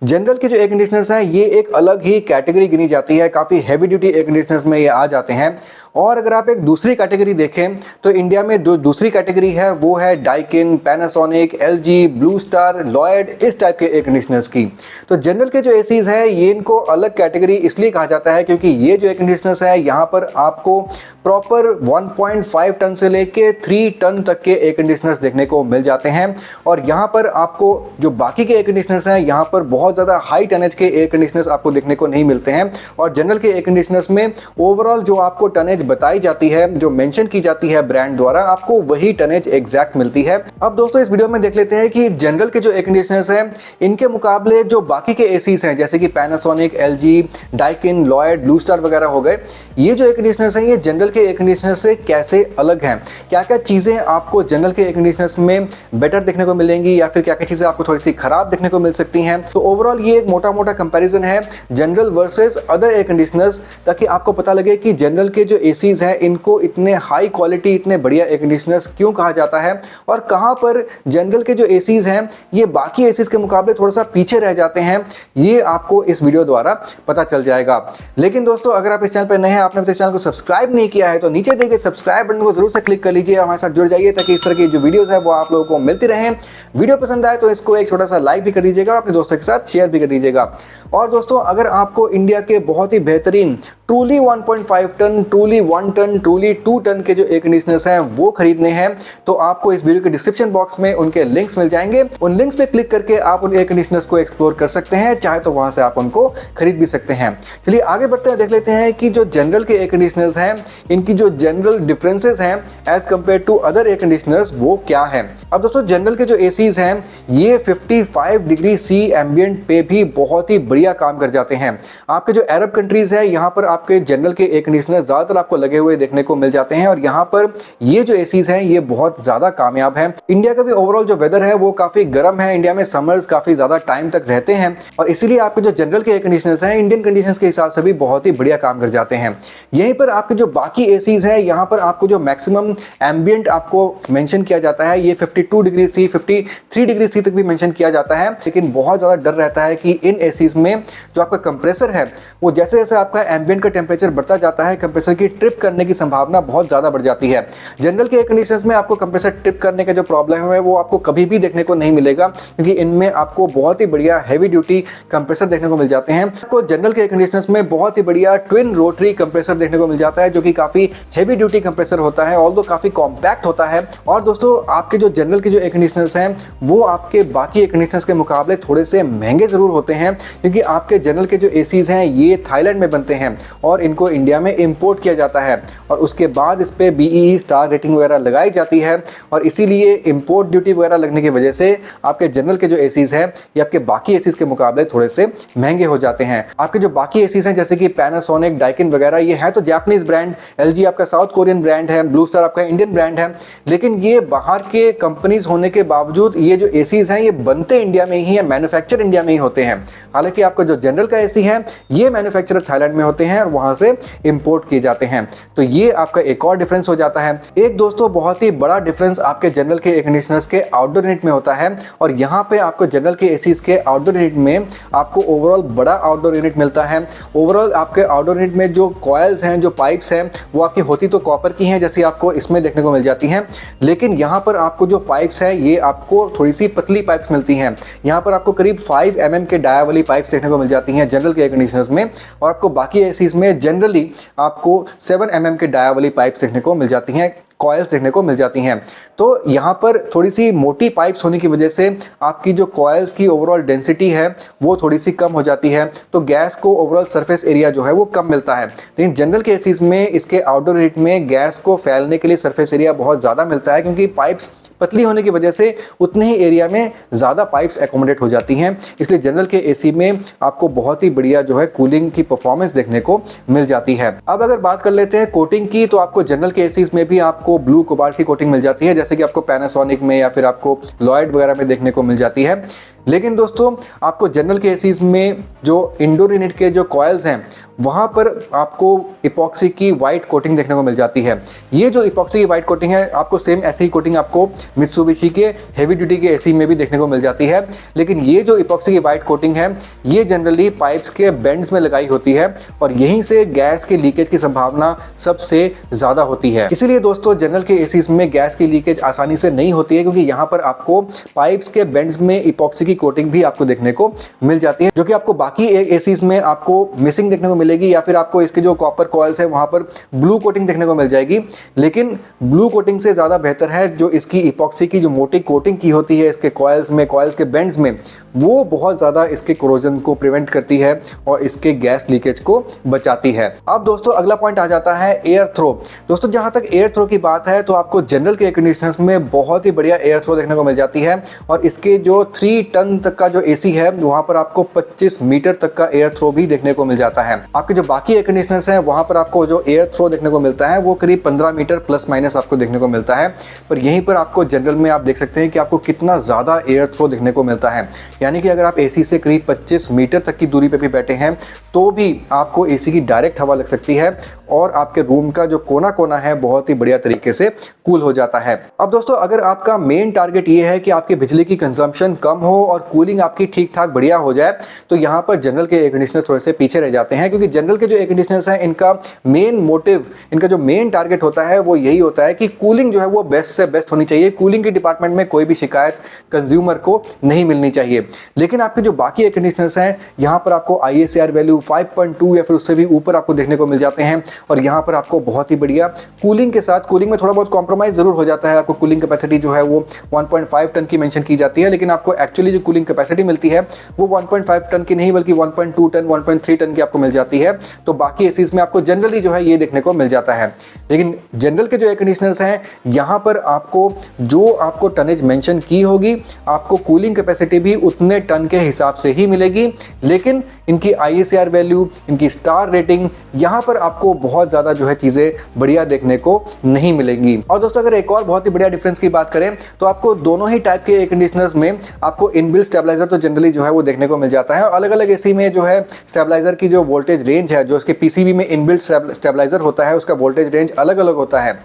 General के जो air conditioners हैं ये एक अलग ही कैटेगरी गिनी जाती है। काफ़ी हैवी ड्यूटी एयर कंडीशनर्स में ये आ जाते हैं। और अगर आप एक दूसरी कैटेगरी देखें तो इंडिया में जो दूसरी कैटेगरी है वो है Daikin, Panasonic, LG, blue star, Lloyd, इस टाइप के एयर कंडीशनर्स की। तो जनरल के जो एसीज हैं ये इनको अलग कैटेगरी इसलिए कहा जाता है क्योंकि ये जो एयर कंडीशनर्स है यहाँ पर आपको प्रॉपर 1.5 टन से लेके 3 टन तक के एयर कंडीशनर्स देखने को मिल जाते हैं। और यहाँ पर आपको जो बाकी के एयर कंडीशनर्स हैं यहाँ पर बहुत ज़्यादा हाई टनेज के एयर कंडीशनर्स आपको देखने को नहीं मिलते हैं। और जनरल के एयर कंडीशनर्स में ओवरऑल जो आपको टनेज बताई जाती है, जो मेंशन की जाती है ब्रांड द्वारा, आपको वही टनेज एग्जैक्ट मिलती है। अब दोस्तों इस वीडियो में देख लेते हैं कि जनरल के जो एयर कंडीशनर्स हैं इनके मुकाबले जो बाकी के एसीज हैं जैसे कि Panasonic, LG, Daikin, Lloyd, blue star वगैरह हो गए, ये जो एयर कंडीशनर्स हैं ये जनरल के एयर कंडीशनर से कैसे अलग हैं, क्या क्या चीज़ें आपको जनरल के एयर कंडीशनर्स में बेटर देखने को मिलेंगी या फिर क्या क्या चीज़ें आपको थोड़ी सी खराब देखने को मिल सकती हैं। तो ओवरऑल ये एक मोटा मोटा कंपैरिजन है general versus other air conditioners, ताकि आपको पता लगे कि जनरल के जो एसीज हैं इनको इतने हाई क्वालिटी, इतने बढ़िया एयर कंडीशनर्स क्यों कहा जाता है और कहाँ पर जनरल के जो एसीज हैं ये बाकी एसीज के मुकाबले थोड़ा सा पीछे रह जाते हैं, ये आपको इस वीडियो द्वारा पता चल जाएगा। लेकिन दोस्तों अगर आप इस चैनल पर नए हैं, आपने इस चैनल को सब्सक्राइब नहीं किया है तो नीचे देखिए सब्सक्राइब बटन को जरूर से क्लिक कर लीजिए, हमारे साथ जुड़ जाइए ताकि इस तरह की जो वीडियोस है वो आप लोगों को मिलती रहें। वीडियो पसंद आए तो इसको एक छोटा सा लाइक भी कर दीजिएगा और अपने दोस्तों के साथ शेयर भी कर दीजिएगा। और दोस्तों अगर आपको इंडिया के बहुत ही बेहतरीन truly 1.5 ton, truly 1 ton, truly 2 ton के जो एयर कंडीशनर्स हैं वो खरीदने हैं तो आपको इस वीडियो के डिस्क्रिप्शन बॉक्स में उनके लिंक्स मिल जाएंगे। उन लिंक्स पे क्लिक करके आप उन एयर कंडीशनर्स को एक्सप्लोर कर सकते हैं, चाहे तो वहां से आप उनको खरीद भी सकते हैं। चलिए आगे बढ़ते हैं, देख लेते हैं कि जो जनरल के एयर कंडीशनर्स हैं इनकी जो जनरल डिफरेंसेस हैं as compare to other air conditioners वो क्या है। अब दोस्तों जनरल के जो एसीज हैं ये 55 डिग्री सी एम्बिएंट पे भी बहुत ही बढ़िया काम कर जाते हैं। आपके जो अरब कंट्रीज है यहाँ पर आपके जनरल के एयर कंडीशनर ज्यादातर आपको लगे हुए देखने को मिल जाते हैं और यहाँ पर ये जो एसीज हैं ये बहुत ज्यादा कामयाब है। इंडिया का भी ओवरऑल जो वेदर है वो काफी गर्म है, इंडिया में समर्स काफी ज्यादा टाइम तक रहते हैं और इसीलिए आपके जो जनरल के एयर कंडीशनर्स हैं इंडियन कंडीशंस के हिसाब से भी बहुत ही बढ़िया काम कर जाते हैं। यहीं पर आपके जो बाकी एसीज है यहाँ पर आपको जो मैक्सिमम एम्बिएंट आपको मेंशन किया जाता है ये 52 डिग्री सी, 53 डिग्री सी तक भी मेंशन किया जाता है। लेकिन बहुत ज्यादा डर रहता है कि इन एसीज में जो आपका कंप्रेसर है वो जैसे जैसे आपका एम्बिएंट का टेम्परेचर बढ़ता जाता है कंप्रेसर की ट्रिप करने की संभावना बहुत ज्यादा बढ़ जाती है। जनरल के एयर कंडीशनर्स में आपको कंप्रेसर ट्रिप करने का जो प्रॉब्लम है वो आपको कभी भी देखने को नहीं मिलेगा क्योंकि इनमें आपको बहुत ही बढ़िया हैवी ड्यूटी कंप्रेसर देखने को मिल जाते हैं। आपको जनरल के एयर कंडीशनर्स में बहुत ही बढ़िया ट्विन रोटरी कंप्रेसर देखने को मिल जाता है जो कि काफी हैवी ड्यूटी कंप्रेसर होता है, ऑल्दो काफी कॉम्पैक्ट होता है। और दोस्तों आपके जो जनरल के जो एयर कंडीशनर्स हैं वो आपके बाकी एयर कंडीशनर्स के मुकाबले थोड़े से महंगे जरूर होते हैं क्योंकि आपके जनरल के जो एसीज हैं ये थाईलैंड में बनते हैं और इनको इंडिया में इंपोर्ट किया जाता है और उसके बाद इस पे BEE स्टार रेटिंग वगैरह लगाई जाती है और इसीलिए इंपोर्ट ड्यूटी वगैरह लगने की वजह से आपके जनरल के जो एसीज हैं ये आपके बाकी एसीज के मुकाबले थोड़े से महंगे हो जाते हैं। आपके जो बाकी एसीज हैं जैसे कि पैनासोनिक, डाइकिन वगैरह ये है तो जापानीज ब्रांड, LG आपका साउथ कोरियन ब्रांड है, ब्लू स्टार आपका इंडियन ब्रांड है, लेकिन ये बाहर के कंपनीज होने के बावजूद ये जो एसीज हैं ये बनते इंडिया में ही है, मैन्युफैक्चर इंडिया में ही होते हैं। हालांकि आपका जो जनरल का एसी है ये मैन्युफैक्चर थाईलैंड में होते हैं और वहां से इंपोर्ट किए जाते हैं। तो ये आपका एक और डिफरेंस हो जाता है। एक दोस्तों बहुत ही बड़ा डिफरेंस आपके जनरल के एयर कंडीशनर्स के आउटडोर यूनिट में होता है और यहाँ पे आपको जनरल के एसीज के आउटडोर यूनिट में आपको ओवरऑल बड़ा आउटडोर यूनिट मिलता है। ओवरऑल आपके आउटडोर यूनिट में जो कॉइल्स हैं, जो पाइप्स हैं वो आपकी होती तो कॉपर की हैं जैसी आपको इसमें देखने को मिल जाती हैं, लेकिन यहाँ पर आपको जो पाइप्स हैं ये आपको थोड़ी सी पतली पाइप्स मिलती हैं। यहाँ पर आपको करीब 5 mm के डाया वाली पाइप्स देखने को मिल जाती हैं जनरल के एयर कंडीशनर्स में और आपको बाकी एसीज में जनरली आपको 7 mm के डाया वाली पाइप्स देखने को मिल जाती हैं, कॉइल्स देखने को मिल जाती हैं। तो यहाँ पर थोड़ी सी मोटी पाइप्स होने की वजह से आपकी जो कॉइल्स की ओवरऑल डेंसिटी है वो थोड़ी सी कम हो जाती है, तो गैस को ओवरऑल सरफेस एरिया जो है वो कम मिलता है। लेकिन जनरल के एसीज में इसके आउटडोर यूनिट में गैस को फैलने के लिए सरफेस एरिया बहुत ज़्यादा मिलता है क्योंकि पाइप्स पतली होने की वजह से उतने ही एरिया में ज़्यादा पाइप्स एकोमोडेट हो जाती हैं, इसलिए जनरल के एसी में आपको बहुत ही बढ़िया जो है कूलिंग की परफॉर्मेंस देखने को मिल जाती है। अब अगर बात कर लेते हैं कोटिंग की तो आपको जनरल के एसीज में भी आपको ब्लू कोबाल्ट की कोटिंग मिल जाती है जैसे कि आपको पैनासोनिक में या फिर आपको लॉयड वगैरह में देखने को मिल जाती है। लेकिन दोस्तों आपको जनरल के एसीज में जो इंडोर यूनिट के जो कॉइल्स हैं वहाँ पर आपको इपॉक्सी की वाइट कोटिंग देखने को मिल जाती है। ये जो इपॉक्सी की वाइट कोटिंग है आपको सेम ऐसी ही कोटिंग आपको मित्सुबिशी के हेवी ड्यूटी के एसी में भी देखने को मिल जाती है, लेकिन ये जो इपॉक्सी की वाइट कोटिंग है ये जनरली पाइप्स के बेंड्स में लगाई होती है और यहीं से गैस के लीकेज की संभावना सबसे ज़्यादा होती है। इसीलिए दोस्तों जनरल के एसीज में गैस की लीकेज आसानी से नहीं होती है, क्योंकि यहाँ पर आपको पाइप्स के बेंड्स में इपॉक्सी की कोटिंग भी आपको देखने को मिल जाती है, जो कि आपको बाकी एसीज में आपको मिसिंग देखने को मिलेगी, या फिर आपको इसके जो कॉपर कॉइल्स है वहां पर ब्लू कोटिंग देखने को मिल जाएगी। लेकिन ब्लू कोटिंग से ज़्यादा बेहतर है जो इसकी इपॉक्सी की जो मोटी कोटिंग की होती है इसके कॉइल्स में, कॉइल्स के बेंड्स में, वो बहुत ज़्यादा इसके कोरोजन को प्रिवेंट करती है और इसके गैस लीकेज को बचाती है। अब दोस्तों अगला पॉइंट आ जाता है एयर थ्रो। दोस्तों जहां तक एयर थ्रो की बात है तो आपको जनरल के एयर कंडीशनर्स में बहुत ही बढ़िया एयर थ्रो देखने को मिल जाती है और इसके जो 3 टन तक का जो एसी है वहां पर आपको 25 मीटर तक का एयर थ्रो भी देखने को मिल जाता है। आपके जो बाकी एयर कंडीशनर्स हैं वहां पर आपको जो एयर थ्रो देखने को मिलता है वो करीब 15 मीटर प्लस माइनस आपको देखने को मिलता है, पर यहीं पर आपको जनरल में आप देख सकते हैं कि आपको कितना ज़्यादा एयर थ्रो देखने को मिलता है। यानी कि अगर आप एसी से करीब 25 मीटर तक की दूरी पे भी बैठे हैं तो भी आपको एसी की डायरेक्ट हवा लग सकती है और आपके रूम का जो कोना कोना है बहुत ही बढ़िया तरीके से कूल हो जाता है। अब दोस्तों अगर आपका मेन टारगेट ये है कि आपकी बिजली की कंजम्पशन कम हो और कूलिंग आपकी ठीक ठाक बढ़िया हो जाए तो यहाँ पर जनरल के एयर कंडीशनर थोड़े से पीछे रह जाते हैं, क्योंकि जनरल के जो एयर कंडीशनर्स हैं इनका मेन मोटिव, इनका जो मेन टारगेट होता है वो यही होता है कि कूलिंग जो है वो बेस्ट से बेस्ट होनी चाहिए। कूलिंग के डिपार्टमेंट में कोई भी शिकायत कंज्यूमर को नहीं मिलनी चाहिए। लेकिन आपके जो बाकी एयर कंडीशनर्स हैं यहाँ पर आपको ISR वैल्यू 5.2 या फिर उससे भी ऊपर आपको देखने को मिल जाते हैं और यहाँ पर आपको बहुत ही बढ़िया कूलिंग के साथ, कूलिंग में थोड़ा बहुत कॉम्प्रोमाइज जरूर हो जाता है। आपको कूलिंग कैपेसिटी जो है वो 1.5 टन की मेंशन की जाती है, लेकिन आपको एक्चुअली जो कूलिंग कैपेसिटी मिलती है वो 1.5 टन की नहीं बल्कि 1.2 टन 1.3 टन की आपको मिल जाती है। तो बाकी एसीज में आपको जनरली जो है ये देखने को मिल जाता है। लेकिन जनरल के जो एयर कंडीशनर्स हैं यहाँ पर आपको जो आपको टनेज मेंशन की होगी आपको कूलिंग कैपेसिटी भी उतने टन के हिसाब से ही मिलेगी, लेकिन इनकी ISR वैल्यू, इनकी स्टार रेटिंग, यहाँ पर आपको बहुत ज़्यादा जो है चीज़ें बढ़िया देखने को नहीं मिलेंगी। और दोस्तों अगर एक और बहुत ही बढ़िया डिफरेंस की बात करें तो आपको दोनों ही टाइप के एयर कंडीशनर्स में आपको इनबिल्ट स्टेबलाइजर तो जनरली जो है वो देखने को मिल जाता है। अलग अलग एसी में जो है स्टेबलाइजर की जो वोल्टेज रेंज है, जो उसके PCB में इनबिल्ट स्टेबलाइजर होता है उसका वोल्टेज रेंज अलग अलग होता है।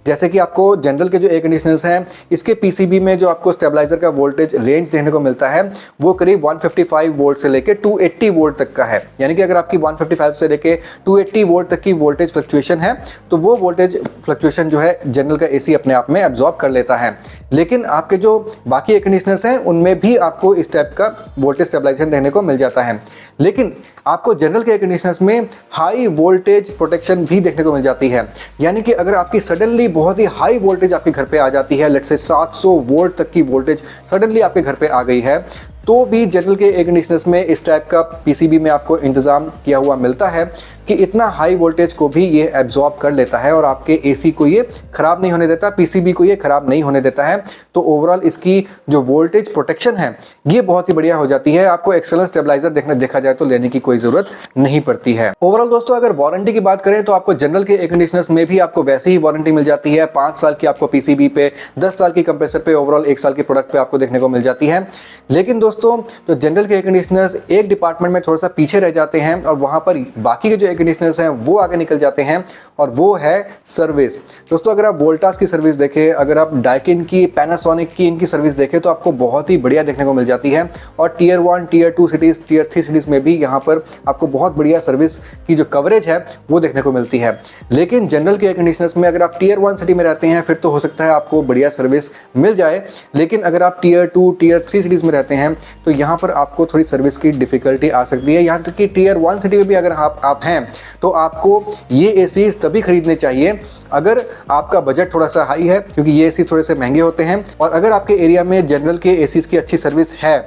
जैसे कि आपको जनरल के जो एयर कंडीशनर्स हैं इसके PCB में जो आपको स्टेबलाइजर का वोल्टेज रेंज देखने को मिलता है वो करीब 155 वोल्ट से लेके 280 वोल्ट तक का है। यानी कि अगर आपकी 155 से लेके 280 वोल्ट तक की वोल्टेज फ्लक्चुएशन है तो वो वोल्टेज फ्लक्चुएशन जो है जनरल का एसी अपने आप में एब्जॉर्ब कर लेता है। लेकिन आपके जो बाकी एयर कंडीशनर्स हैं उनमें भी आपको इस टाइप का वोल्टेज स्टेबलाइजेशन देखने को मिल जाता है, लेकिन आपको जनरल के एयर कंडीशनर्स में हाई वोल्टेज प्रोटेक्शन भी देखने को मिल जाती है। यानी कि अगर आपकी सडनली बहुत ही हाई वोल्टेज आपके घर पे आ जाती है, लेट्स से 700 वोल्ट तक की वोल्टेज सडनली आपके घर पे आ गई है, तो भी जनरल के एयर कंडीशनर्स में इस टाइप का PCB में आपको इंतजाम किया हुआ मिलता है कि इतना हाई वोल्टेज को भी ये एब्जॉर्ब कर लेता है और आपके एसी को ये खराब नहीं होने देता, PCB को ये खराब नहीं होने देता है। तो ओवरऑल इसकी जो वोल्टेज प्रोटेक्शन है ये बहुत ही बढ़िया हो जाती है। आपको एक्सटर्नल स्टेबलाइजर देखा जाए तो लेने की कोई जरूरत नहीं पड़ती है। ओवरऑल दोस्तों अगर वारंटी की बात करें तो आपको जनरल के एयर कंडीशनर्स में भी आपको वैसे ही वारंटी मिल जाती है। 5 साल की आपको PCB पे, 10 साल की कंप्रेसर पे, ओवरऑल 1 साल की प्रोडक्ट पे आपको देखने को मिल जाती है। लेकिन दोस्तों तो जनरल के एयर कंडीशनर्स एक डिपार्टमेंट में थोड़ा सा पीछे रह जाते हैं और वहां पर बाकी के जो एयर कंडीशनर्स हैं वो आगे निकल जाते हैं, और वो है सर्विस। दोस्तों अगर आप वोल्टास की सर्विस देखें, अगर आप डाइकिन की, पैनासोनिक की इनकी सर्विस देखें तो आपको बहुत ही बढ़िया देखने को मिल जाती है। और tier 1, tier 2 cities, tier 3 cities में भी यहाँ पर आपको बहुत बढ़िया सर्विस की जो कवरेज है वो देखने को मिलती है। लेकिन जनरल के एयर कंडीशनर्स में अगर आप टियर 1 सिटी में रहते हैं फिर तो हो सकता है आपको बढ़िया सर्विस मिल जाए, लेकिन अगर आप टियर 2, टियर 3 सिटीज में रहते हैं तो यहाँ पर आपको थोड़ी सर्विस की डिफिकल्टी आ सकती है। यहाँ तक कि टियर 1 सिटी में भी अगर आप हैं तो आपको ये एसीज तभी खरीदने चाहिए अगर आपका बजट थोड़ा सा हाई है, क्योंकि ये एसीज थोड़े से महंगे होते हैं। और अगर आपके एरिया में जनरल के एसीज की अच्छी सर्विस है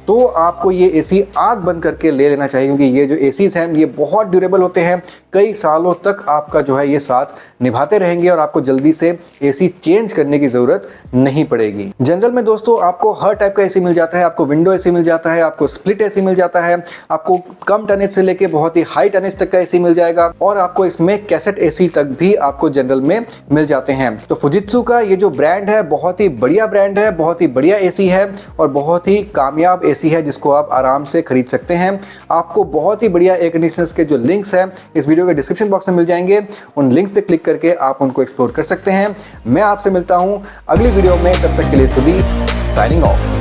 तो आपको ये एसी आग बंद करके ले लेना चाहिए, क्योंकि ये जो एसीज हैं ये बहुत ड्यूरेबल होते हैं, कई सालों तक आपका जो है ये साथ निभाते रहेंगे और आपको जल्दी से एसी चेंज करने की जरूरत नहीं पड़ेगी। जनरल में दोस्तों आपको हर टाइप का एसी मिल जाता है। आपको विंडो एसी मिल जाता है, आपको स्प्लिट एसी मिल जाता है, आपको कम टनेज से लेके बहुत ही हाई टनेज तक का एसी मिल जाएगा, और आपको इसमें कैसेट एसी तक भी आपको जनरल में मिल जाते हैं। तो फुजित्सु का ये जो ब्रांड है बहुत ही बढ़िया ब्रांड है, बहुत ही बढ़िया एसी है और बहुत ही कामयाब एसी है जिसको आप आराम से खरीद सकते हैं। आपको बहुत ही बढ़िया एयर कंडीशनर्स के जो लिंक्स हैं इस वीडियो के डिस्क्रिप्शन बॉक्स में मिल जाएंगे, उन लिंक्स पे क्लिक करके आप उनको एक्सप्लोर कर सकते हैं। मैं आपसे मिलता हूं अगली वीडियो में, तब तक के लिए सभी साइनिंग ऑफ।